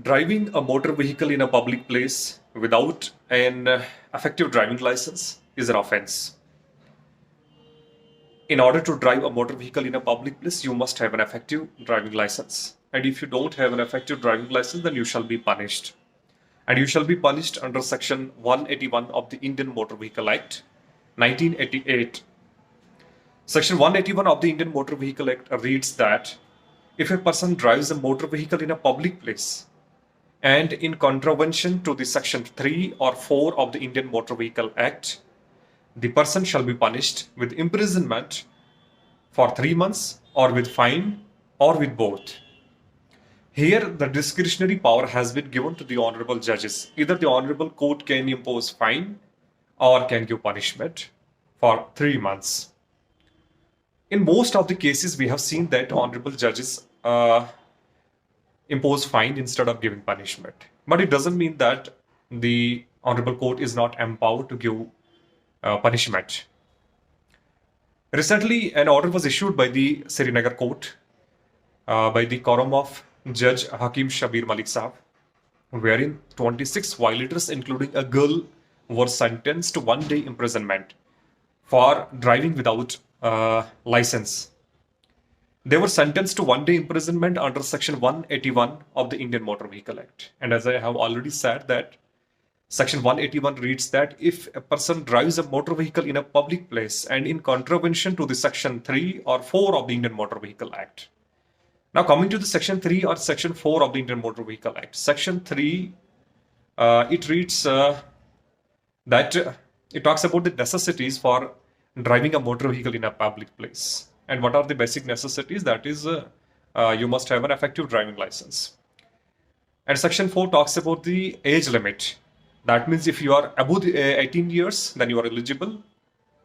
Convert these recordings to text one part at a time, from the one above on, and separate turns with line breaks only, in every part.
Driving a motor vehicle in a public place without an effective driving license is an offense. In order to drive a motor vehicle in a public place, you must have an effective driving license. And if you don't have an effective driving license, then you shall be punished. And you shall be punished under Section 181 of the Indian Motor Vehicle Act, 1988. Section 181 of the Indian Motor Vehicle Act reads that if a person drives a motor vehicle in a public place and in contravention to the Section 3 or 4 of the Indian Motor Vehicle Act, the person shall be punished with imprisonment for 3 months or with fine or with both. Here, the discretionary power has been given to the honorable judges. Either the honorable court can impose fine or can give punishment for 3 months. In most of the cases, we have seen that honorable judges impose fine instead of giving punishment. But it doesn't mean that the honorable court is not empowered to give punishment. Recently, an order was issued by the Srinagar court by the quorum of Judge Hakim Shabir Malik Saab, wherein 26 violators, including a girl, were sentenced to 1 day imprisonment for driving without license. They were sentenced to 1 day imprisonment under Section 181 of the Indian Motor Vehicle Act. And as I have already said, that Section 181 reads that if a person drives a motor vehicle in a public place and in contravention to the Section 3 or 4 of the Indian Motor Vehicle Act. Now, coming to the Section 3 or Section 4 of the Indian Motor Vehicle Act. Section 3, it reads that it talks about the necessities for driving a motor vehicle in a public place. And what are the basic necessities? That is, you must have an effective driving license. And Section 4 talks about the age limit. That means if you are above 18 years, then you are eligible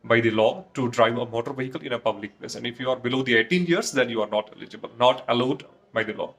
by the law to drive a motor vehicle in a public place. And if you are below the 18 years, then you are not eligible, not allowed by the law.